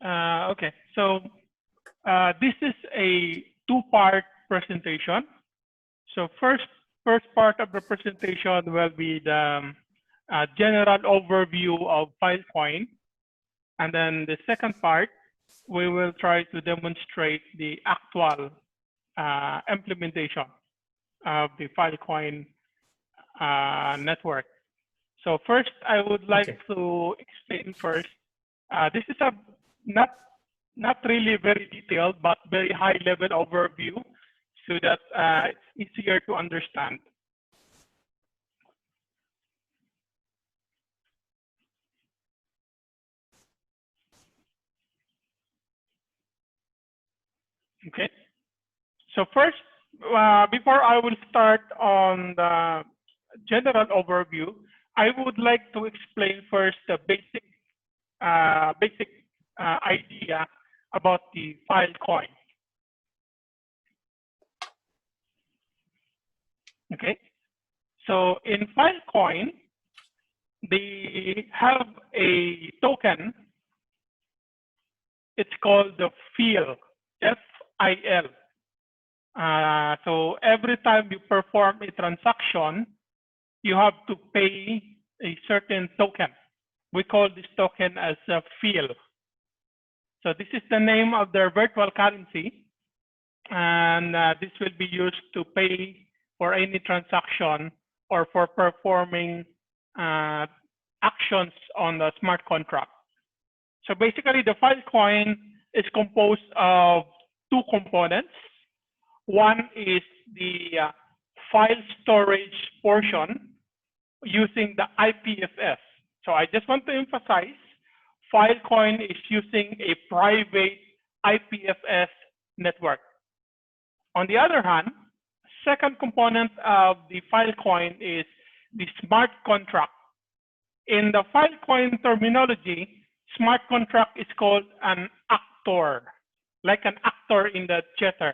Okay, so this is a two-part presentation. So first part of the presentation will be the general overview of Filecoin. And then the second part, we will try to demonstrate the actual implementation of the Filecoin network. So first, I would like to explain first. This is a not really very detailed, but very high-level overview, so that it's easier to understand. Okay. So first, before I will start on the general overview, I would like to explain first the basic idea about the Filecoin. Okay. So in Filecoin, they have a token. It's called the FIL, F-I-L. So every time you perform a transaction, you have to pay a certain token. We call this token as a FIL. So this is the name of their virtual currency, and this will be used to pay for any transaction or for performing actions on the smart contract. So basically, the Filecoin is composed of two components. One is the file storage portion using the IPFS. So I just want to emphasize, Filecoin is using a private IPFS network. On the other hand, second component of the Filecoin is the smart contract. In the Filecoin terminology, smart contract is called an actor, like an actor in the theater.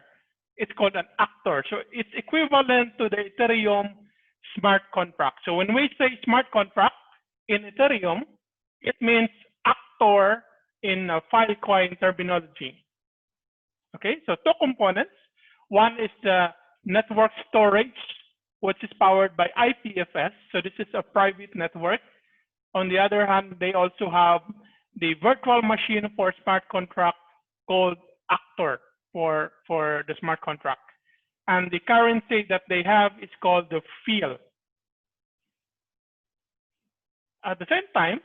It's called an actor. So it's equivalent to the Ethereum smart contract. So when we say smart contract in Ethereum, it means actor in Filecoin terminology. Okay, so two components. One is the network storage, which is powered by IPFS. So this is a private network. On the other hand, they also have the virtual machine for smart contract called actor for the smart contract. And the currency that they have is called the FIL. At the same time,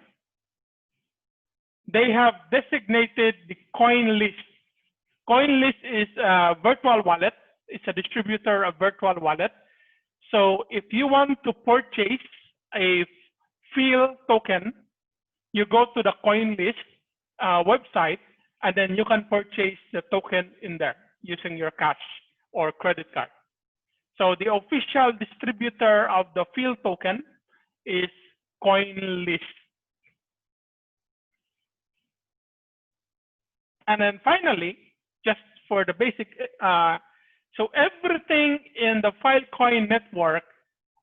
they have designated the coin list. Coin list is a virtual wallet. It's a distributor of virtual wallet. So if you want to purchase a FIL token, you go to the coin list website, and then you can purchase the token in there using your cash or credit card. So the official distributor of the FIL token is CoinList. And then finally, just for the basic, so everything in the Filecoin network,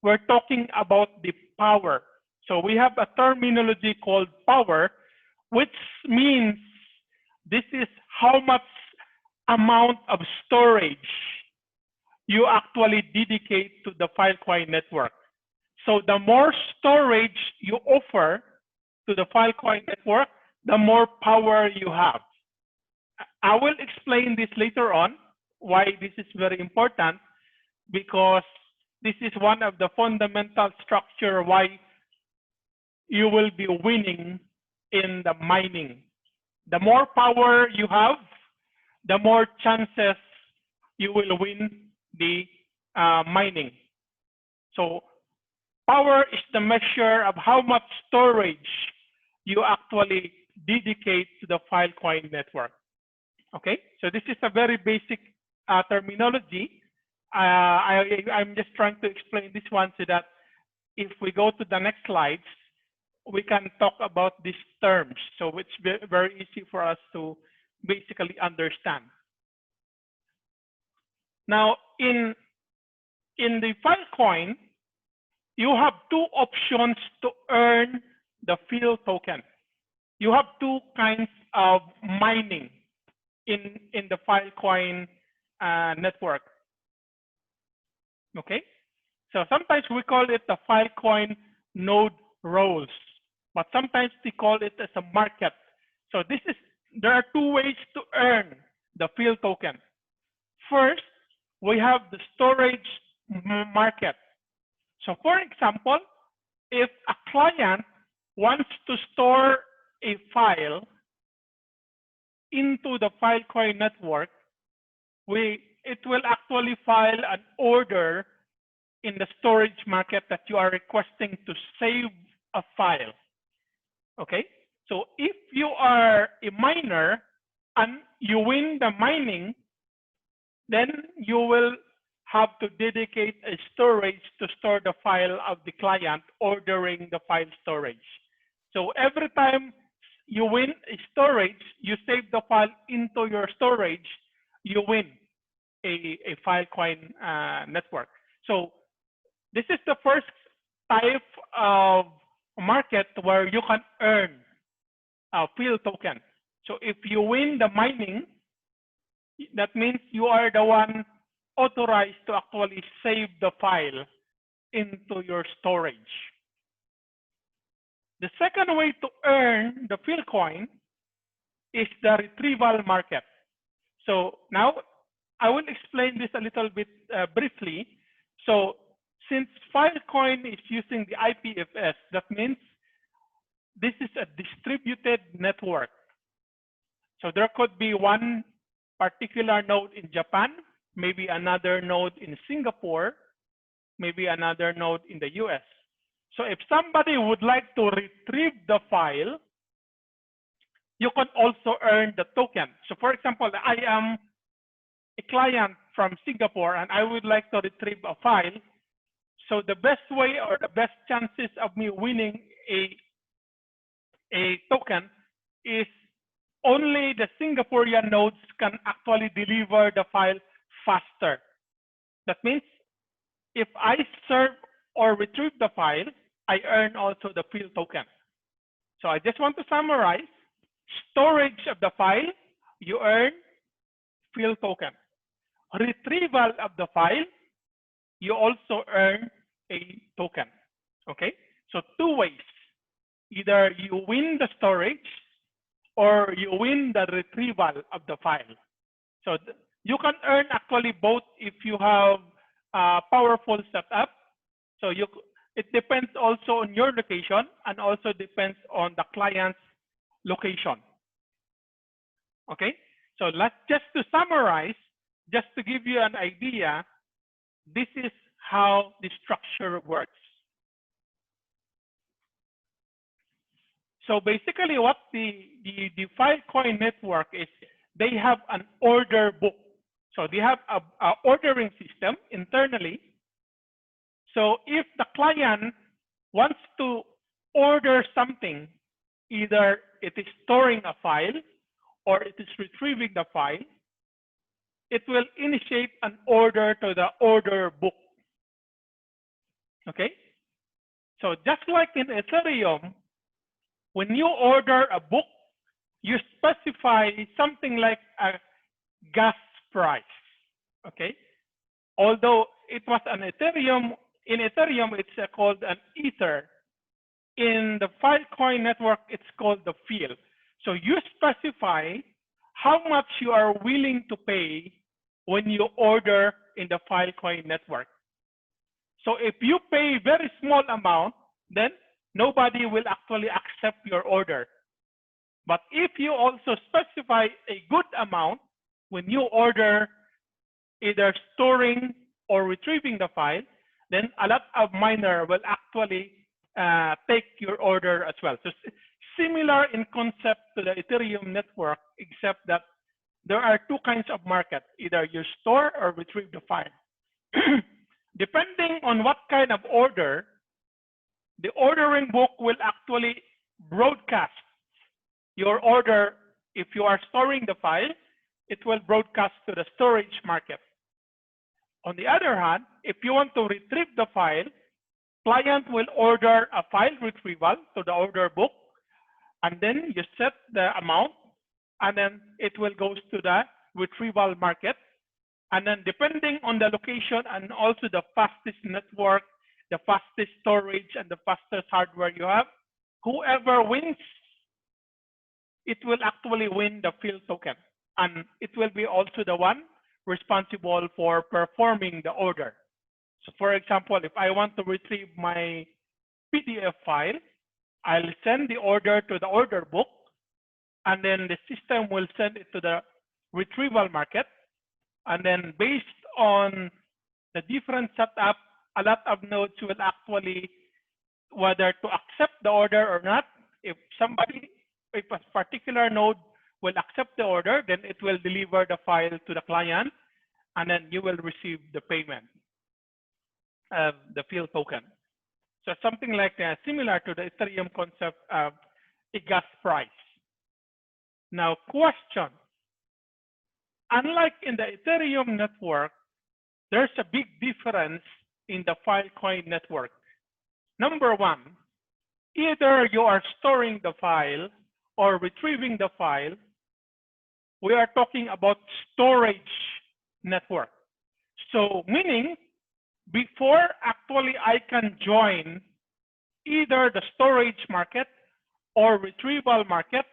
we're talking about the power. So we have a terminology called power, which means this is how much amount of storage you actually dedicate to the Filecoin network. So the more storage you offer to the Filecoin network, the more power you have. I will explain this later on, why this is very important, because this is one of the fundamental structure why you will be winning in the mining. The more power you have, the more chances you will win the mining. So power is the measure of how much storage you actually dedicate to the Filecoin network. Okay, so this is a very basic terminology. I'm just trying to explain this one so that if we go to the next slides, we can talk about these terms. So it's very easy for us to basically understand. Now, in the Filecoin, you have two options to earn the FIL token. you have two kinds of mining in the Filecoin network. Okay, so sometimes we call it the Filecoin node roles, but sometimes we call it as a market. So there are two ways to earn the field token. First, we have the storage market. So for example, if a client wants to store a file into the Filecoin network, it will actually file an order in the storage market that you are requesting to save a file. Okay, so if you are a miner and you win the mining, then you will have to dedicate a storage to store the file of the client ordering the file storage. So every time you win a storage, you save the file into your storage, you win a Filecoin network. So this is the first type of market where you can earn a field token. So if you win the mining, that means you are the one authorized to actually save the file into your storage. The second way to earn the Filecoin is the retrieval market. So now I will explain this a little bit briefly. So since Filecoin is using the IPFS, that means this is a distributed network. So there could be one particular node in Japan, maybe another node in Singapore, maybe another node in the US. So if somebody would like to retrieve the file, you can also earn the token. So for example, I am a client from Singapore and I would like to retrieve a file. So the best way or the best chances of me winning a token is only the Singaporean nodes can actually deliver the file faster. That means if I serve or retrieve the file, I earn also the field token. So I just want to summarize: storage of the file, you earn field token. Retrieval of the file, you also earn a token. Okay, so two ways: either you win the storage or you win the retrieval of the file. So you can earn actually both if you have a powerful setup. So it depends also on your location and also depends on the client's location. Okay, so let's just to summarize, just to give you an idea, this is how the structure works. So basically what the Filecoin network is, they have an order book. So they have a ordering system internally. So if the client wants to order something, either it is storing a file or it is retrieving the file, it will initiate an order to the order book. Okay? So just like in Ethereum, when you order a book, you specify something like a gas price. Okay? Although it was an Ethereum, in Ethereum it's called an Ether. In the Filecoin network, it's called the field. So you specify how much you are willing to pay when you order in the Filecoin network. So if you pay very small amount, then nobody will actually accept your order. But if you also specify a good amount when you order either storing or retrieving the file, then a lot of miners will actually take your order as well. So similar in concept to the Ethereum network, except that there are two kinds of market: either you store or retrieve the file. Depending on what kind of order, the ordering book will actually broadcast your order. If you are storing the file, it will broadcast to the storage market. On the other hand, if you want to retrieve the file, client will order a file retrieval to the order book. and then you set the amount, and then it will go to the retrieval market. And then depending on the location and also the fastest network, the fastest storage, and the fastest hardware you have, whoever wins, it will actually win the field token. And it will be also the one responsible for performing the order. So for example, if I want to retrieve my PDF file, I'll send the order to the order book, and then the system will send it to the retrieval market. And then based on the different setup, a lot of nodes will actually whether to accept the order or not. If a particular node will accept the order, then it will deliver the file to the client, and then you will receive the payment of the field token. So something like similar to the Ethereum concept of a gas price. Now, question. Unlike in the Ethereum network, there's a big difference in the Filecoin network. Number one, either you are storing the file or retrieving the file. We are talking about storage network. So meaning, before actually I can join either the storage market or retrieval market,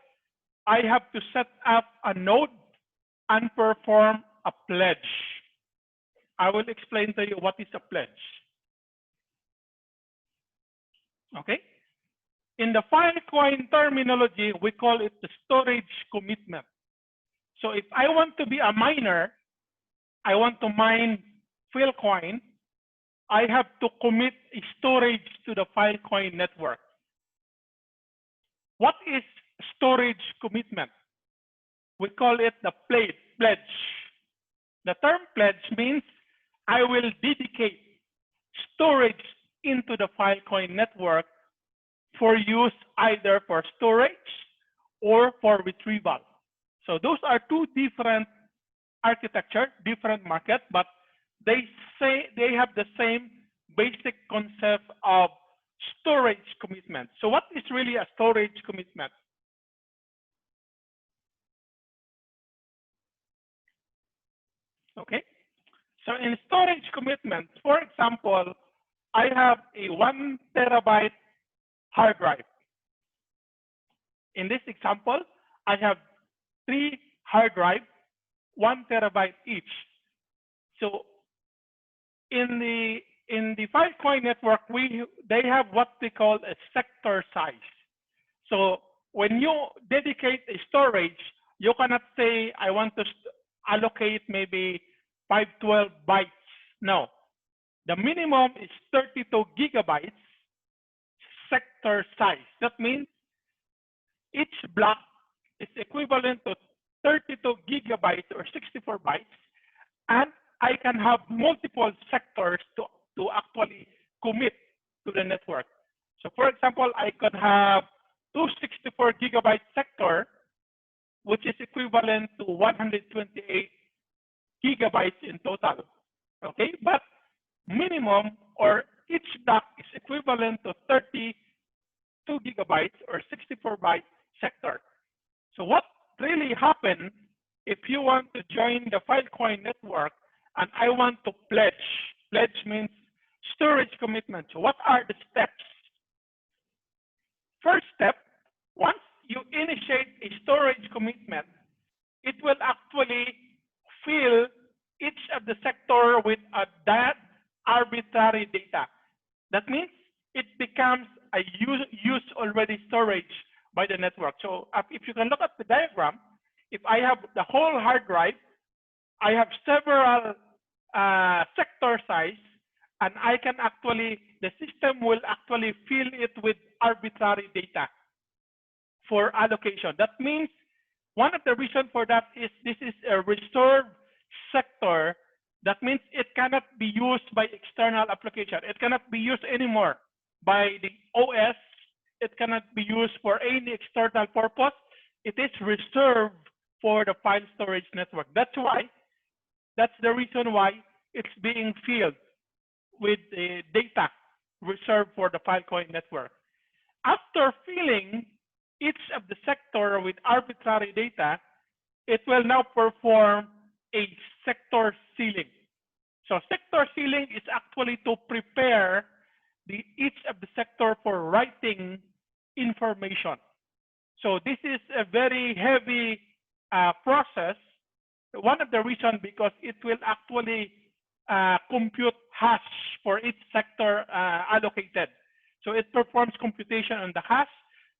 I have to set up a node and perform a pledge. I will explain to you what is a pledge. Okay? In the Filecoin terminology, we call it the storage commitment. So if I want to be a miner, I want to mine Filecoin, I have to commit a storage to the Filecoin network. What is storage commitment? We call it the pledge. The term pledge means I will dedicate storage into the Filecoin network for use either for storage or for retrieval. So those are two different architecture, different market, but they have the same basic concept of storage commitment. So what is really a storage commitment? Okay, so in storage commitment, for example, I have a 1 terabyte hard drive. In this example, I have 3 hard drives, 1 terabyte each. So in the Filecoin network, they have what they call a sector size. So when you dedicate a storage, you cannot say I want to allocate maybe 512 bytes. No, the minimum is 32 gigabytes sector size. That means each block is equivalent to 32 gigabytes or 64 bytes, and I can have multiple sectors to actually commit to the network. So for example, I could have 264 gigabyte sector, which is equivalent to 128 gigabytes in total. Okay, but minimum or each block is equivalent to 32 gigabytes or 64 byte sector. So what really happens if you want to join the Filecoin network and I want to pledge? Pledge means storage commitment. So what are the steps? First step, once you initiate a storage commitment, it will actually fill each of the sector with that arbitrary data. That means it becomes a use already storage by the network. So if you can look at the diagram, if I have the whole hard drive, I have several sector size, and I can actually, the system will actually fill it with arbitrary data for allocation. That means one of the reasons for that is this is a reserved sector. That means it cannot be used by external application. It cannot be used anymore by the OS. It cannot be used for any external purpose. It is reserved for the file storage network. That's the reason why it's being filled with the data reserved for the Filecoin network. After filling each of sector with arbitrary data, it will now perform a sector sealing. So sector sealing is actually to prepare each of the sector for writing information. So this is a very heavy process. One of the reasons because it will actually compute hash for each sector allocated. So it performs computation on the hash.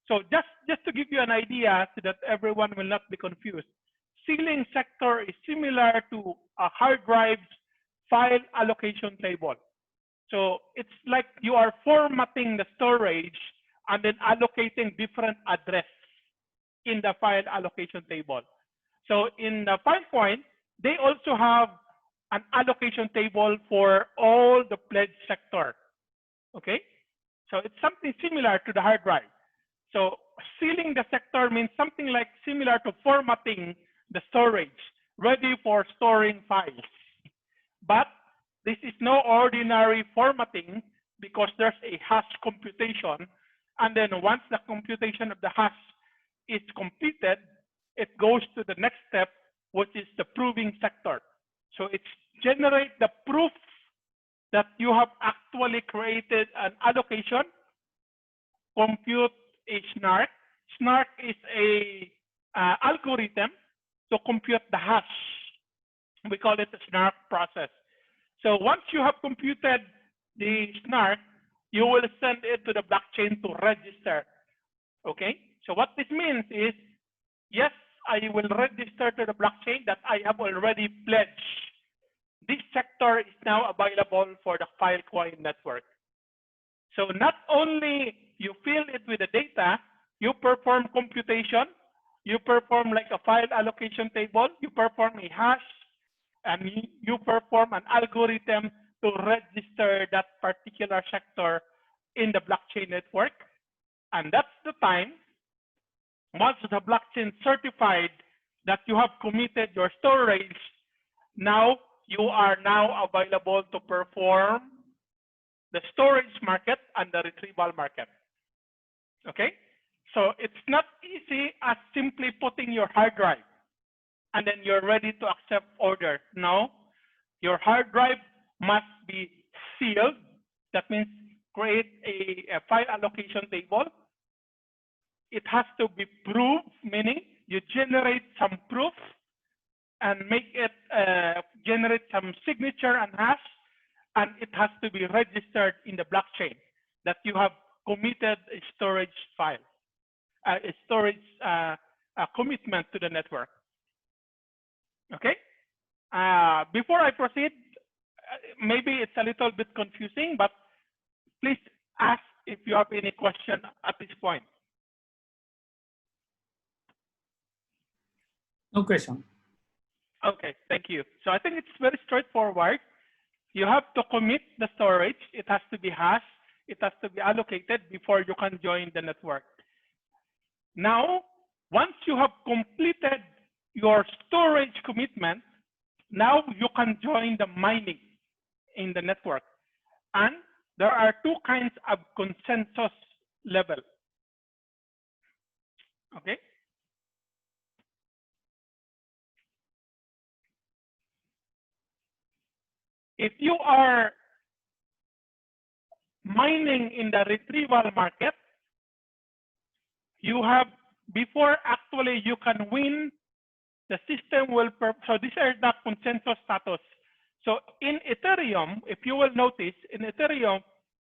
So just to give you an idea so that everyone will not be confused, sealing sector is similar to a hard drive's file allocation table. So it's like you are formatting the storage and then allocating different address in the file allocation table. So in the Filecoin, they also have an allocation table for all the pledge sector. Okay, so it's something similar to the hard drive. So sealing the sector means something like similar to formatting the storage, ready for storing files. But this is no ordinary formatting because there's a hash computation. And then once the computation of the hash is completed, it goes to the next step, which is the proving sector. So it's generate the proof that you have actually created an allocation, compute a snark. Snark is a algorithm to compute the hash. We call it the snark process. So once you have computed the snark, you will send it to the blockchain to register. Okay, so what this means is, yes, I will register to the blockchain that I have already pledged. This sector is now available for the Filecoin network. So not only you fill it with the data, you perform computation, you perform like a file allocation table, you perform a hash, and you perform an algorithm to register that particular sector in the blockchain network. And that's the time, once the blockchain certified that you have committed your storage, now you are now available to perform the storage market and the retrieval market. Okay, so it's not easy as simply putting your hard drive and then you're ready to accept order. No, your hard drive must be sealed. That means create a file allocation table. It has to be proved, meaning you generate some proof and make it generate some signature and hash, and it has to be registered in the blockchain that you have committed a storage file, a storage commitment to the network. Okay. Before I proceed, maybe it's a little bit confusing, but please ask if you have any question at this point. No question. Okay, thank you. So I think it's very straightforward. You have to commit the storage. It has to be hashed. It has to be allocated before you can join the network. Now, once you have completed your storage commitment, now you can join the mining in the network. And there are two kinds of consensus level. Okay. If you are mining in the retrieval market, you have, before actually you can win, the system will, so these are the consensus status. So in Ethereum, if you will notice, in Ethereum,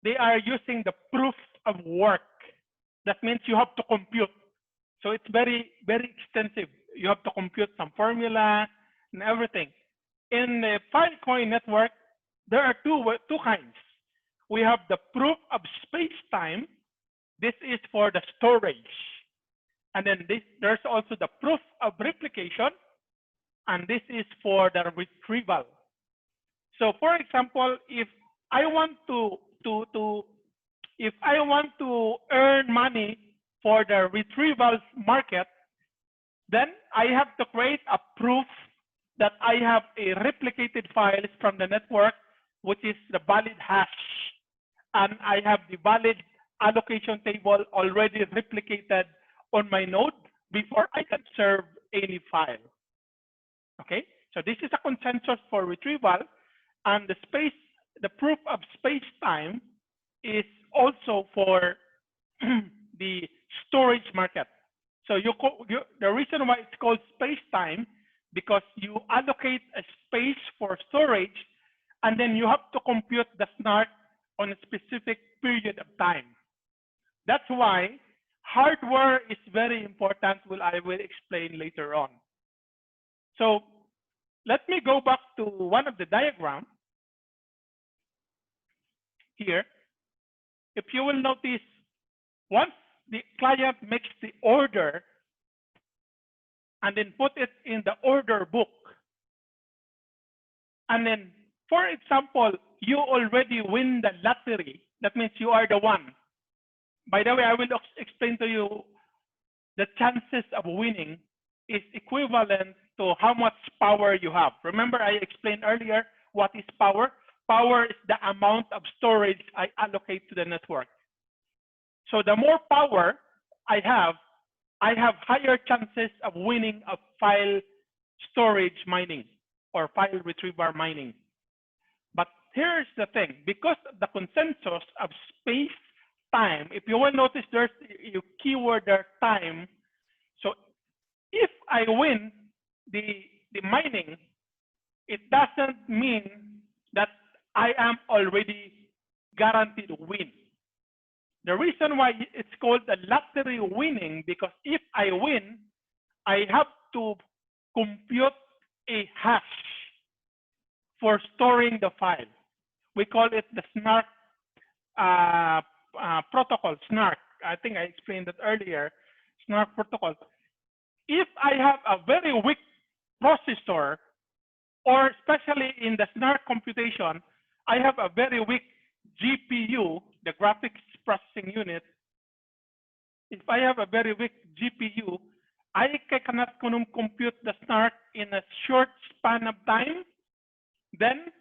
they are using the proof of work. That means you have to compute. So it's very, very extensive. You have to compute some formula and everything. In the Filecoin network, there are two kinds. We have the proof of space-time. This is for the storage. And then there's also the proof of replication. And this is for the retrieval. So for example, if I want to earn money for the retrieval market, then I have to create a proof that I have a replicated files from the network, which is the valid hash. And I have the valid allocation table already replicated on my node before I can serve any file. Okay, so this is a consensus for retrieval, and the proof of space-time is also for the storage market. So the reason why it's called space-time, because you allocate a space for storage, and then you have to compute the snark on a specific period of time. That's why hardware is very important, I will explain later on. So let me go back to one of the diagrams here. If you will notice, once the client makes the order and then put it in the order book, and then, for example, you already win the lottery, that means you are the one. By the way, I will explain to you the chances of winning is equivalent to how much power you have. Remember, I explained earlier what is power? Power is the amount of storage I allocate to the network. So the more power I have higher chances of winning a file storage mining or file retrieval mining. But here's the thing, because of the consensus of space time, if you will notice, there's a keyword there, time. So if I win the mining, it doesn't mean that I am already guaranteed to win. The reason why it's called a lottery winning, because if I win, I have to compute a hash for storing the file. We call it the snark protocol, snark. I think I explained that earlier, snark protocol. If I have a very weak processor, or especially in the snark computation, I have a very weak GPU, the graphics processing unit. If I have a very weak GPU, I cannot compute the snark in a short span of time. Then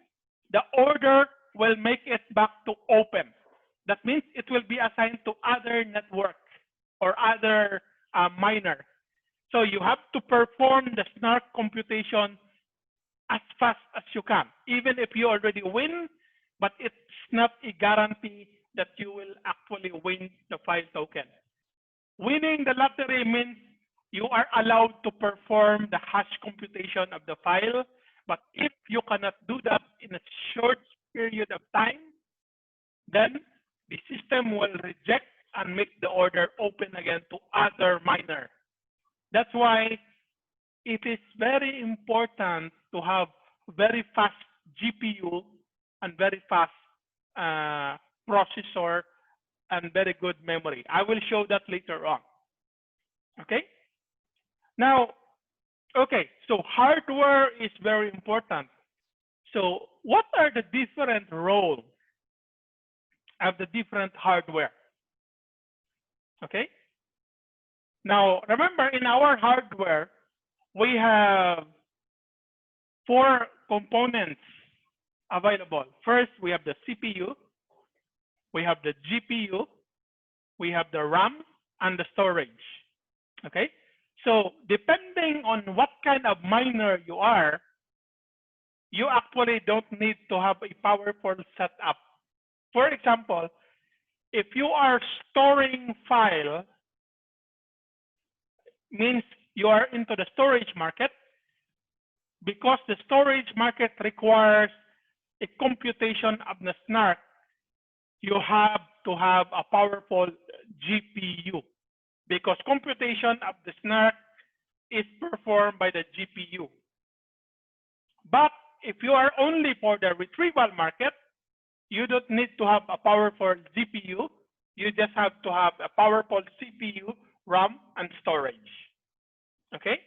the order will make it back to open. That means it will be assigned to other network or other miner. So you have to perform the snark computation as fast as you can, even if you already win, but it's not a guarantee that you will actually win the file token. Winning the lottery means you are allowed to perform the hash computation of the file, but if you cannot do that in a short period of time, then the system will reject and make the order open again to other miner. That's why it is very important to have very fast GPU and very fast processor and very good memory. I will show that later on. Okay. Now, okay, so hardware is very important. So what are the different roles of the different hardware? Okay. Now, remember, in our hardware, we have 4 components available. First, we have the CPU, we have the GPU, we have the RAM, and the storage. Okay. So depending on what kind of miner you are, you actually don't need to have a powerful setup. For example, if you are storing file, means you are into the storage market, because the storage market requires a computation of the snark, you have to have a powerful GPU, because computation of the snark is performed by the GPU. But if you are only for the retrieval market, you don't need to have a powerful GPU. You just have to have a powerful CPU, RAM, and storage. Okay?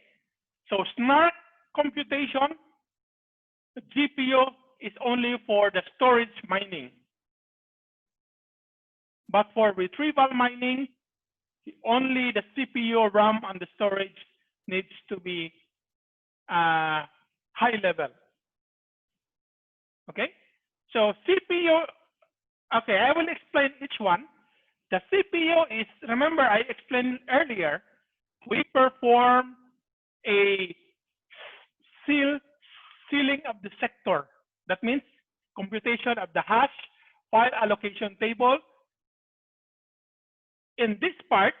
So snark computation, GPU is only for the storage mining. But for retrieval mining, only the CPU, RAM, and the storage needs to be high level. Okay? So CPU, okay, I will explain each one. The CPU is, remember I explained earlier, we perform a sealing of the sector. That means computation of the hash file allocation table. In this part,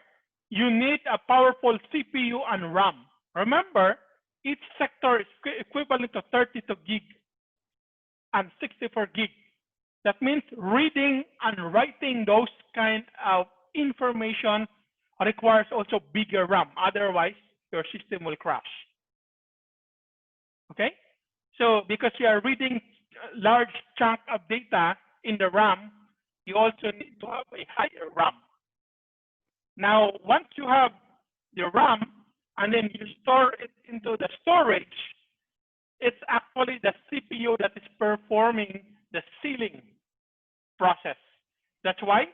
you need a powerful CPU and RAM. Remember, each sector is equivalent to 32 gig and 64 gig. That means reading and writing those kind of information requires also bigger RAM. Otherwise, your system will crash. Okay? So because you are reading a large chunk of data in the RAM, you also need to have a higher RAM. Now, once you have the RAM and then you store it into the storage, it's actually the CPU that is performing the sealing process. That's why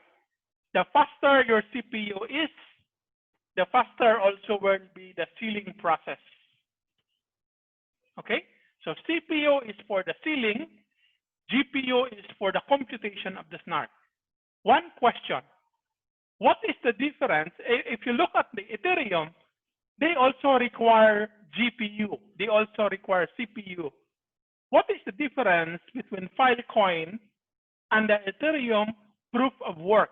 the faster your CPU is, the faster also will be the sealing process. Okay, so CPU is for the sealing, GPU is for the computation of the snark. One question, what is the difference? If you look at the Ethereum, they also require GPU, they also require CPU. What is the difference between Filecoin and the Ethereum proof of work?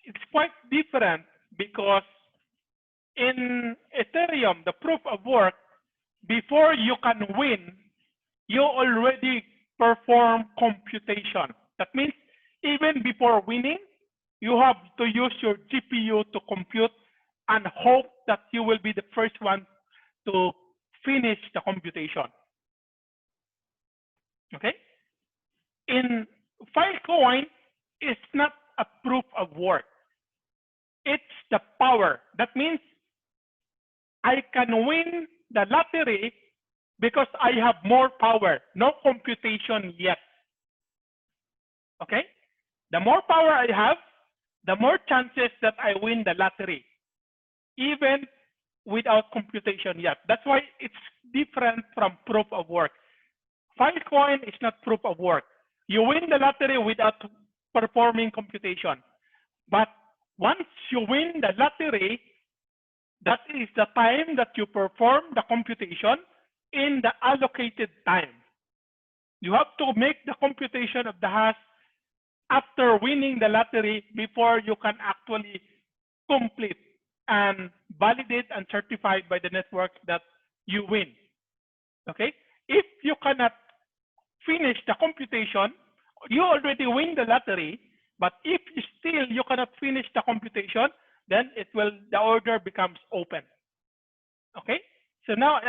It's quite different because in Ethereum, the proof of work, before you can win, you already perform computation. That means even before winning, you have to use your GPU to compute and hope that you will be the first one to finish the computation. Okay? In Filecoin, it's not a proof of work. It's the power. That means I can win the lottery because I have more power, no computation yet. Okay? The more power I have, the more chances that I win the lottery, even without computation yet. That's why it's different from proof of work. Filecoin is not proof of work. You win the lottery without performing computation. But once you win the lottery, that is the time that you perform the computation in the allocated time. You have to make the computation of the hash after winning the lottery before you can actually complete and validate and certified by the network that you win. Okay? If you cannot finish the computation, you already win the lottery, but if you cannot finish the computation, then the order becomes open. Okay? So now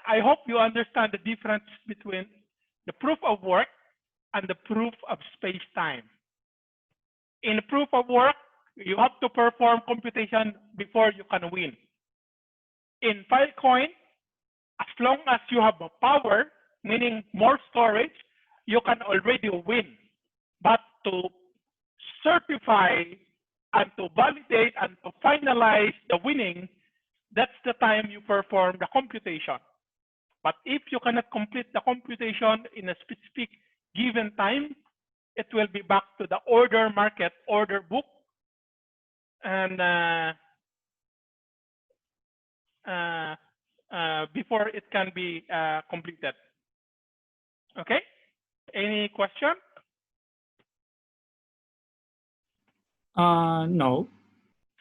I hope you understand the difference between the proof of work and the proof of space-time. In proof of work, you have to perform computation before you can win. In Filecoin, as long as you have power, meaning more storage, you can already win. But to certify and to validate and to finalize the winning, that's the time you perform the computation. But if you cannot complete the computation in a specific given time, it will be back to the order market, order book, and before it can be completed. Okay? Any question? No.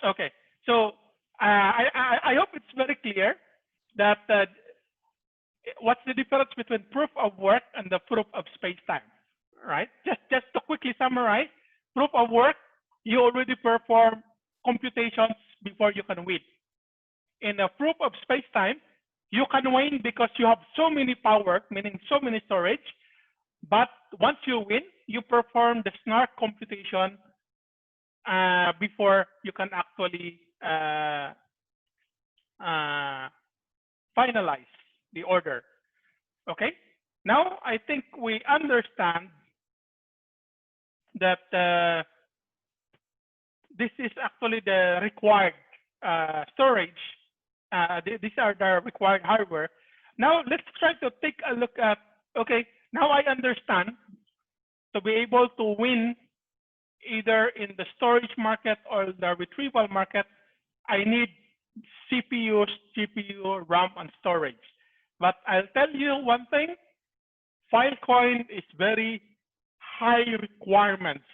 Okay. So I hope it's very clear that what's the difference between proof of work and the proof of space-time, right? Just to quickly summarize, proof of work, you already perform computations before you can win. In a proof of space-time, you can win because you have so many power, meaning so many storage, but once you win, you perform the snark computation before you can actually finalize the order. Okay? Now, I think we understand that this is actually the required storage. These are the required hardware. Now, let's try to take a look at, okay, now I understand to be able to win either in the storage market or the retrieval market, I need CPUs, GPU, RAM, and storage. But I'll tell you one thing, Filecoin is very high requirements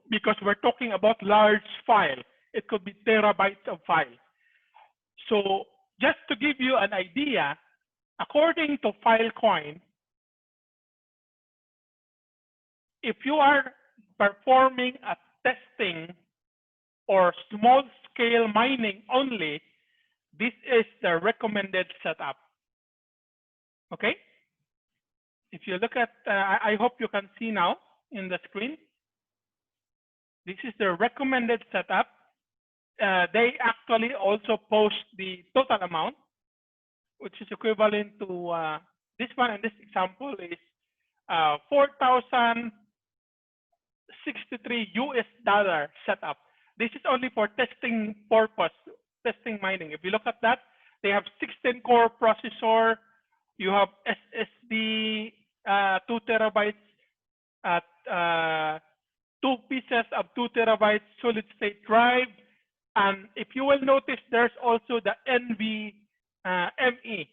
because we're talking about large file. It could be terabytes of file. So just to give you an idea, according to Filecoin, if you are performing a testing or small scale mining only, this is the recommended setup. Okay? If you look at, I hope you can see now in the screen. This is the recommended setup. They actually also post the total amount, which is equivalent to this one. And this example is 4,063 US dollar setup. This is only for testing purpose, testing mining. If you look at that, they have 16 core processor. You have SSD, 2 terabytes, 2 pieces of 2 terabytes solid state drive. And if you will notice, there's also the NVMe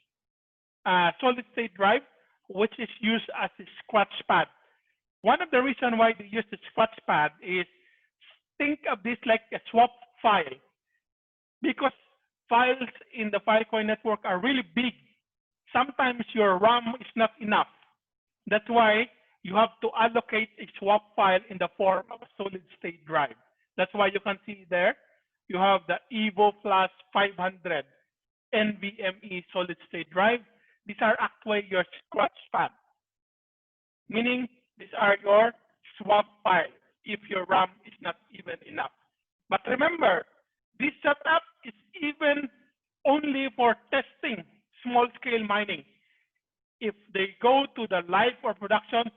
solid state drive, which is used as a scratch pad. One of the reasons why they use the scratch pad is, think of this like a swap file, because files in the Filecoin network are really big. Sometimes your RAM is not enough. That's why you have to allocate a swap file in the form of a solid state drive. That's why you can see there, you have the Evo Plus 500 NVMe solid state drive. These are actually your scratch pad, meaning these are your swap files if your RAM is not even enough. But remember, this setup is even only for testing small scale mining. If they go to the live or production,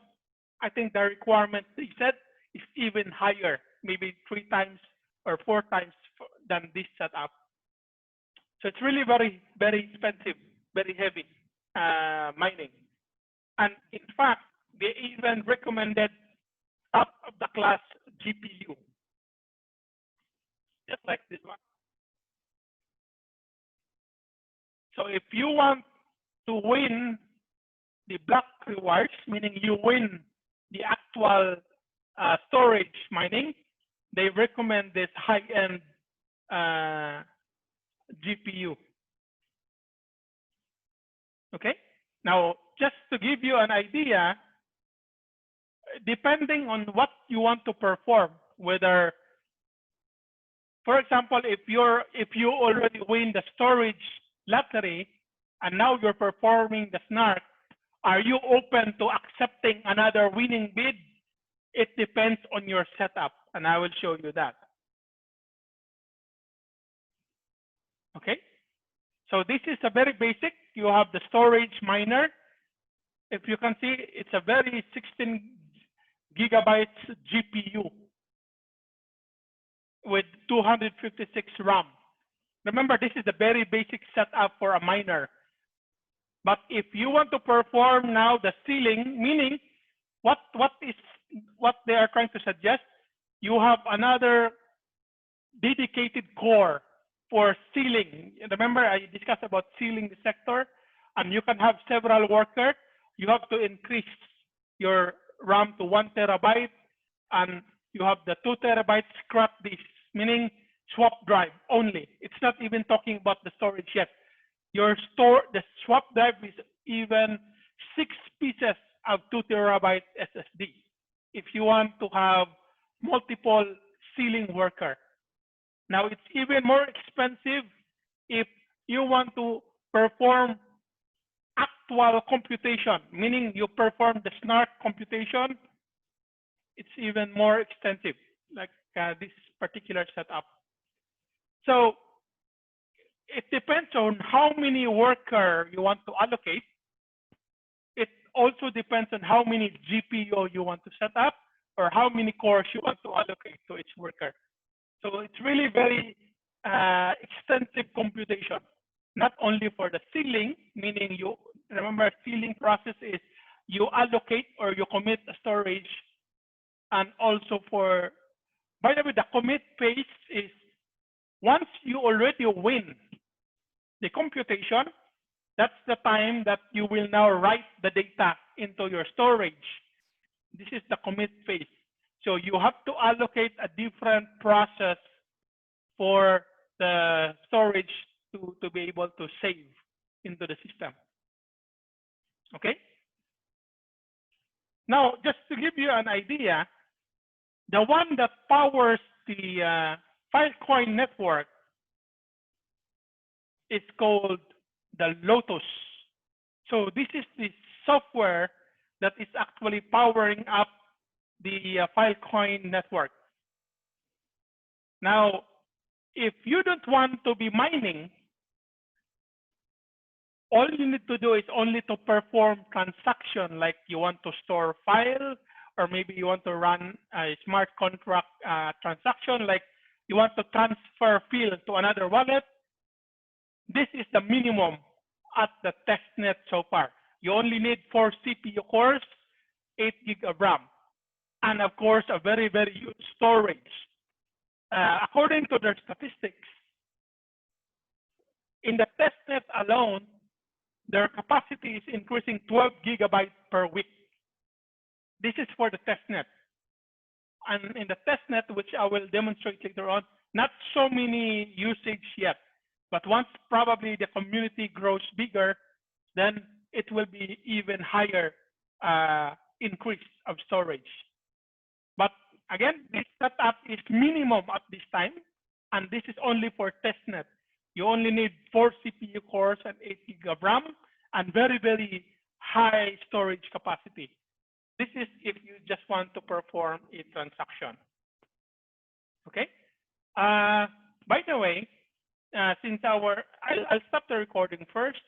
I think the requirement they said is even higher, maybe 3 times or 4 times than this setup. So it's really very, very expensive, very heavy mining. And in fact, they even recommended top of the class GPU, just like this one. So if you want to win the block rewards, meaning you win the actual storage mining, they recommend this high-end GPU. Okay? Now, just to give you an idea, depending on what you want to perform, whether, for example, if you already win the storage lottery and now you're performing the SNARK, are you open to accepting another winning bid? It depends on your setup, and I will show you that. Okay, so this is a very basic. You have the storage miner. If you can see, it's a very 16 gigabytes GPU with 256 RAM. Remember, this is the very basic setup for a miner. But if you want to perform now the sealing, meaning what they are trying to suggest, you have another dedicated core for sealing. Remember, I discussed about sealing the sector, and you can have several workers. You have to increase your RAM to 1 terabyte, and you have the 2 terabyte scrap disk, meaning swap drive only. It's not even talking about the storage yet. The swap drive is even 6 pieces of 2 terabyte SSD. If you want to have multiple sealing worker. Now it's even more expensive if you want to perform actual computation, meaning you perform the SNARK computation. It's even more extensive, like this particular setup. So it depends on how many workers you want to allocate. It also depends on how many GPU you want to set up or how many cores you want to allocate to each worker. So it's really very extensive computation, not only for the sealing, meaning you remember sealing process is you allocate or you commit a storage, and also for, by the way, the commit phase is once you already win the computation, that's the time that you will now write the data into your storage. This is the commit phase. So you have to allocate a different process for the storage to be able to save into the system. Okay? Now, just to give you an idea, the one that powers the Filecoin network is called the Lotus. So this is the software that is actually powering up the Filecoin network. Now, if you don't want to be mining, all you need to do is only to perform transaction, like you want to store file, or maybe you want to run a smart contract transaction, like you want to transfer field to another wallet. This is the minimum at the testnet so far. You only need 4 CPU cores, 8 GB of RAM, and of course, a very, very huge storage. According to their statistics, in the testnet alone, their capacity is increasing 12 gigabytes per week. This is for the testnet. And in the testnet, which I will demonstrate later on, not so many usage yet. But once probably the community grows bigger, then it will be even higher increase of storage. But again, this setup is minimum at this time, and this is only for testnet. You only need 4 CPU cores and 8 GB of RAM, and very, very high storage capacity. This is if you just want to perform a transaction. Okay. By the way, since I'll stop the recording first.